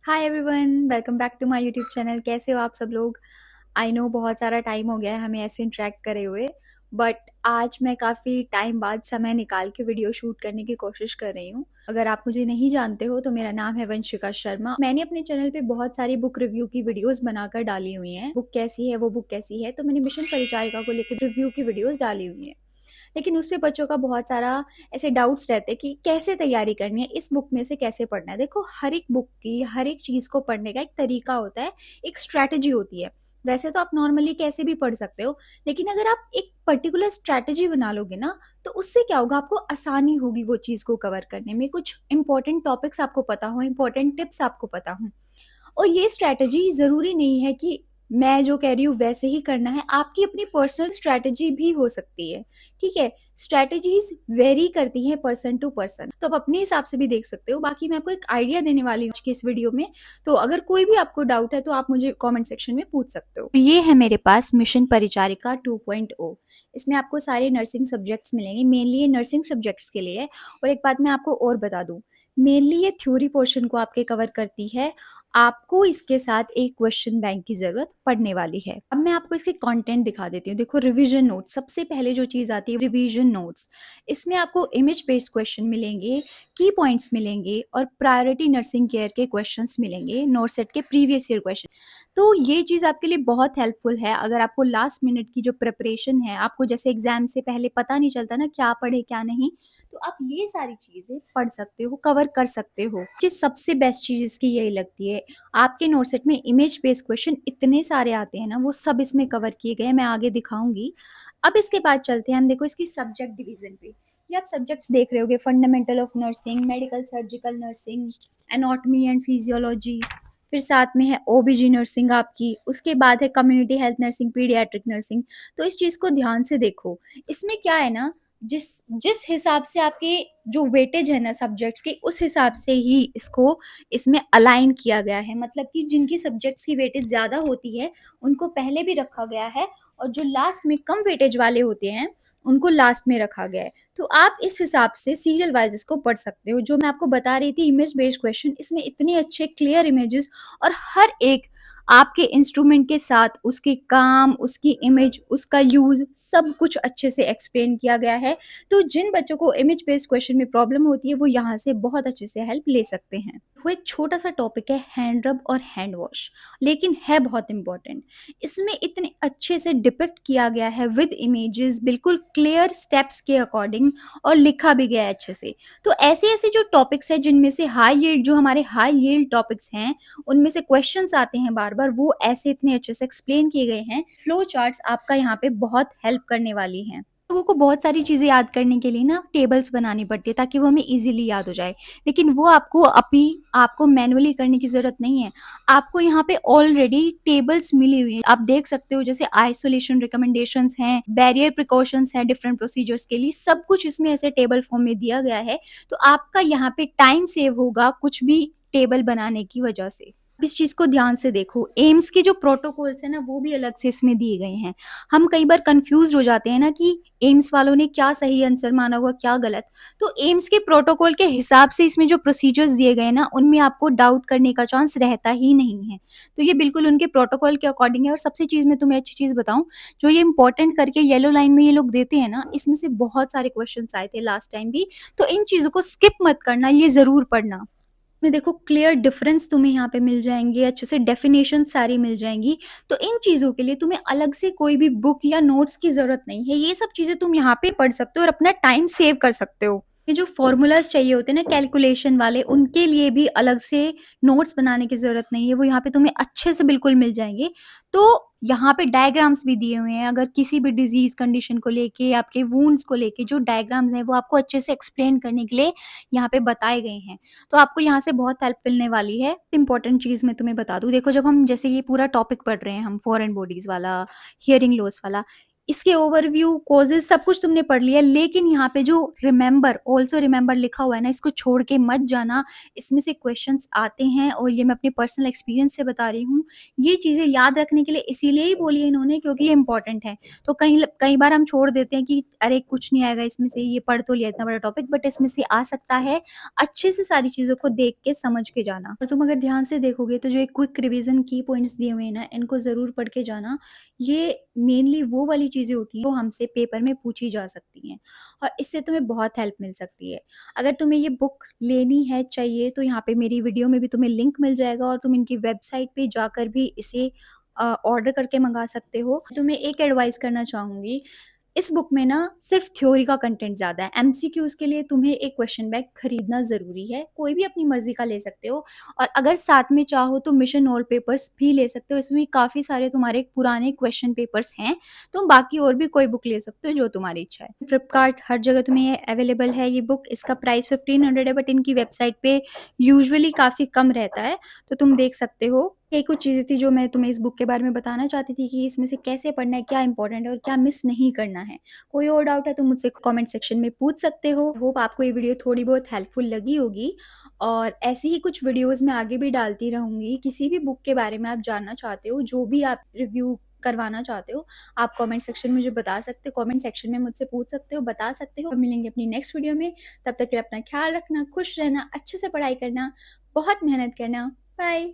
Hi everyone, welcome back to my YouTube channel. कैसे हो आप सब लोग? आई नो बहुत सारा टाइम हो गया है हमें ऐसे इंटरेक्ट करे हुए, बट आज मैं काफ़ी टाइम बाद समय निकाल के वीडियो शूट करने की कोशिश कर रही हूँ। अगर आप मुझे नहीं जानते हो तो मेरा नाम है वंशिका शर्मा। मैंने अपने चैनल पे बहुत सारी बुक रिव्यू की वीडियोस बनाकर डाली हुई हैं। बुक कैसी है, वो बुक कैसी है, तो मैंने मिशन परिचारिका को लेकर रिव्यू की वीडियोस डाली हुई हैं। लेकिन उस पे बच्चों का बहुत सारा ऐसे डाउट्स रहते हैं कि कैसे तैयारी करनी है, इस बुक में से कैसे पढ़ना है। देखो, हर एक बुक की हर एक चीज़ को पढ़ने का एक तरीका होता है, एक स्ट्रैटेजी होती है। वैसे तो आप नॉर्मली कैसे भी पढ़ सकते हो, लेकिन अगर आप एक पर्टिकुलर स्ट्रैटेजी बना लोगे ना, तो उससे क्या होगा, आपको आसानी होगी वो चीज़ को कवर करने में। कुछ इंपॉर्टेंट टॉपिक्स आपको पता हो, इंपॉर्टेंट टिप्स आपको पता हो। और ये स्ट्रैटेजी ज़रूरी नहीं है कि मैं जो कह रही हूँ वैसे ही करना है, आपकी अपनी पर्सनल स्ट्रैटेजी भी हो सकती है। ठीक है, स्ट्रैटेजीज वेरी करती हैं पर्सन टू पर्सन, तो आप अपने हिसाब से भी देख सकते हो। बाकी मैं आपको एक आइडिया देने वाली हूँ आज की इस वीडियो में, तो अगर कोई भी आपको डाउट है तो आप मुझे कमेंट सेक्शन में पूछ सकते हो। ये है मेरे पास मिशन परिचारिका 2.0। इसमें आपको सारे नर्सिंग सब्जेक्ट्स मिलेंगे, मेनली ये नर्सिंग सब्जेक्ट्स के लिए है। और एक बात मैं आपको और बता दूं, मेनली ये थ्योरी पोर्शन को आपके कवर करती है। आपको इसके साथ एक क्वेश्चन बैंक की जरूरत पड़ने वाली है। अब मैं आपको इसके कंटेंट दिखा देती हूँ। देखो, रिवीजन नोट्स सबसे पहले जो चीज आती है, रिवीजन नोट्स। इसमें आपको इमेज बेस्ड क्वेश्चन मिलेंगे, की पॉइंट्स मिलेंगे और प्रायोरिटी नर्सिंग केयर के क्वेश्चंस मिलेंगे, नोट सेट के प्रीवियस ईयर क्वेश्चन। तो ये चीज आपके लिए बहुत हेल्पफुल है अगर आपको लास्ट मिनट की जो प्रिपरेशन है, आपको जैसे एग्जाम से पहले पता नहीं चलता ना क्या पढ़े क्या नहीं, तो आप ये सारी चीजें पढ़ सकते हो, कवर कर सकते हो। चीज सबसे बेस्ट चीज इसकी यही लगती है, आपके नोट सेट में इमेज बेस्ड क्वेश्चन इतने सारे आते हैं ना, वो सब इसमें कवर किए गए हैं, मैं आगे दिखाऊंगी। अब इसके बाद चलते हैं हम, देखो इसकी सब्जेक्ट डिवीजन पे। ये आप सब्जेक्ट्स देख रहे होगे, fundamental of nursing, medical surgical nursing, anatomy and physiology, फिर साथ में है ओबीजी नर्सिंग आपकी, उसके बाद है community health nursing, paediatric nursing. तो इस चीज को ध्यान से देखो। इसमें क्या है ना, जिस जिस हिसाब से आपके जो वेटेज है ना सब्जेक्ट्स की, उस हिसाब से ही इसको इसमें अलाइन किया गया है। मतलब कि जिनकी सब्जेक्ट्स की वेटेज ज़्यादा होती है उनको पहले भी रखा गया है, और जो लास्ट में कम वेटेज वाले होते हैं उनको लास्ट में रखा गया है। तो आप इस हिसाब से सीरियल वाइज इसको पढ़ सकते हो। जो मैं आपको बता रही थी, इमेज बेस्ड क्वेश्चन, इसमें इतने अच्छे क्लियर इमेजेस और हर एक आपके इंस्ट्रूमेंट के साथ उसके काम, उसकी इमेज, उसका यूज, सब कुछ अच्छे से एक्सप्लेन किया गया है। तो जिन बच्चों को इमेज बेस्ड क्वेश्चन में प्रॉब्लम होती है वो यहाँ से बहुत अच्छे से हेल्प ले सकते हैं। वो एक छोटा सा टॉपिक है, हैंड रब और हैंड वॉश, लेकिन है बहुत इंपॉर्टेंट। इसमें इतने अच्छे से डिपिक्ट किया गया है विद इमेजेस, बिल्कुल क्लियर स्टेप्स के अकॉर्डिंग, और लिखा भी गया है अच्छे से। तो ऐसे ऐसे जो टॉपिक्स हैं जिनमें से हाई यील्ड, जो हमारे हाई यील्ड टॉपिक्स हैं, उनमें से क्वेश्चंस आते हैं बार बार, वो ऐसे इतने अच्छे से एक्सप्लेन किए गए हैं। फ्लो चार्ट्स आपका यहाँ पे बहुत हेल्प करने वाली हैं। लोगों को बहुत सारी चीज़ें याद करने के लिए ना टेबल्स बनानी पड़ती है ताकि वो हमें इजीली याद हो जाए, लेकिन वो आपको मैनुअली करने की ज़रूरत नहीं है। आपको यहाँ पे ऑलरेडी टेबल्स मिली हुई है, आप देख सकते हो। जैसे आइसोलेशन रिकमेंडेशंस हैं, बैरियर प्रिकॉशंस हैं डिफरेंट प्रोसीजर्स के लिए, सब कुछ इसमें ऐसे टेबल फॉर्म में दिया गया है। तो आपका यहाँ पे टाइम सेव होगा कुछ भी टेबल बनाने की वजह से। इस चीज को ध्यान से देखो। एम्स के जो प्रोटोकॉल्स है ना, वो भी अलग से इसमें दिए गए हैं। हम कई बार कंफ्यूज हो जाते हैं ना कि एम्स वालों ने क्या सही आंसर माना हुआ, क्या गलत। तो एम्स के प्रोटोकॉल के हिसाब से इसमें जो प्रोसीजर्स दिए गए ना, उनमें आपको डाउट करने का चांस रहता ही नहीं है। तो ये बिल्कुल उनके प्रोटोकॉल के अकॉर्डिंग है। और सबसे चीज मैं तुम्हें अच्छी चीज बताऊं, जो ये इंपॉर्टेंट करके येलो लाइन में ये लोग देते हैं ना, इसमें से बहुत सारे क्वेश्चन आए थे लास्ट टाइम भी। तो इन चीजों को स्किप मत करना, ये जरूर पढ़ना। में देखो, क्लियर डिफरेंस तुम्हें यहाँ पे मिल जाएंगे, अच्छे से डेफिनेशन सारी मिल जाएंगी। तो इन चीजों के लिए तुम्हें अलग से कोई भी बुक या नोट्स की जरूरत नहीं है। ये सब चीजें तुम यहाँ पे पढ़ सकते हो और अपना टाइम सेव कर सकते हो। ये जो फॉर्मूलाज चाहिए होते हैं ना कैलकुलेशन वाले, उनके लिए भी अलग से नोट्स बनाने की जरूरत नहीं है, वो यहाँ पे तुम्हें अच्छे से बिल्कुल मिल जाएंगे। तो यहाँ पे डायग्राम्स भी दिए हुए हैं, अगर किसी भी डिजीज कंडीशन को लेके, आपके वुंड्स को लेके जो डायग्राम्स हैं वो आपको अच्छे से एक्सप्लेन करने के लिए यहाँ पे बताए गए हैं। तो आपको यहाँ से बहुत हेल्प मिलने वाली है। इंपॉर्टेंट चीज मैं तुम्हें बता दूं, देखो जब हम जैसे ये पूरा टॉपिक पढ़ रहे हैं, हम फॉरेन बॉडीज वाला, हियरिंग लॉस वाला, इसके ओवरव्यू, कॉजेज़ सब कुछ तुमने पढ़ लिया, लेकिन यहाँ पे जो रिमेंबर, ऑल्सो रिमेंबर लिखा हुआ है ना, इसको छोड़ के मत जाना। इसमें से क्वेश्चन्स आते हैं और ये मैं अपने पर्सनल एक्सपीरियंस से बता रही हूँ। ये चीज़ें याद रखने के लिए इसीलिए ही बोली है इन्होंने, क्योंकि ये इम्पोर्टेंट है। तो कई बार हम छोड़ देते हैं कि अरे कुछ नहीं आएगा इसमें से, ये पढ़ तो लिया इतना बड़ा टॉपिक, बट इसमें से आ सकता है। अच्छे से सारी चीज़ों को देख के समझ के जाना। और तुम अगर ध्यान से देखोगे तो जो एक क्विक रिवीजन की पॉइंट्स दिए हुए हैं ना, इनको ज़रूर पढ़ के जाना। ये मेनली वो वाली चीज़ें होती हैं जो हमसे पेपर में पूछी जा सकती हैं और इससे तुम्हें बहुत हेल्प मिल सकती है। अगर तुम्हें ये बुक लेनी है, चाहिए, तो यहाँ पे मेरी वीडियो में भी तुम्हें लिंक मिल जाएगा और तुम इनकी वेबसाइट पे जाकर भी इसे ऑर्डर करके मंगा सकते हो। तुम्हें एक एडवाइस करना चाहूँगी, इस बुक में ना सिर्फ थ्योरी का कंटेंट ज़्यादा है। एमसीक्यूज़ के लिए तुम्हें एक क्वेश्चन बैंक खरीदना ज़रूरी है, कोई भी अपनी मर्ज़ी का ले सकते हो। और अगर साथ में चाहो तो मिशन ऑल पेपर्स भी ले सकते हो, इसमें काफ़ी सारे तुम्हारे पुराने क्वेश्चन पेपर्स हैं। तुम बाकी और भी कोई बुक ले सकते हो जो तुम्हारी इच्छा है। फ्लिपकार्ट हर जगह तुम्हें ये अवेलेबल है ये बुक। इसका प्राइस 1500 है, बट इनकी वेबसाइट पे यूजुअली काफ़ी कम रहता है, तो तुम देख सकते हो। ये कुछ चीज़ें थी जो मैं तुम्हें इस बुक के बारे में बताना चाहती थी कि इसमें से कैसे पढ़ना है, क्या इंपॉर्टेंट है और क्या मिस नहीं करना है। कोई और डाउट है तो मुझसे कमेंट सेक्शन में पूछ सकते हो। होप आपको ये वीडियो थोड़ी बहुत हेल्पफुल लगी होगी और ऐसी ही कुछ वीडियोस मैं आगे भी डालती रहूँगी। किसी भी बुक के बारे में आप जानना चाहते हो, जो भी आप रिव्यू करवाना चाहते हो, आप कमेंट सेक्शन में मुझे बता सकते हो। कमेंट सेक्शन में मुझसे पूछ सकते हो, बता सकते हो। मिलेंगे अपनी नेक्स्ट वीडियो में। तब तक के लिए अपना ख्याल रखना, खुश रहना, अच्छे से पढ़ाई करना, बहुत मेहनत करना। बाय।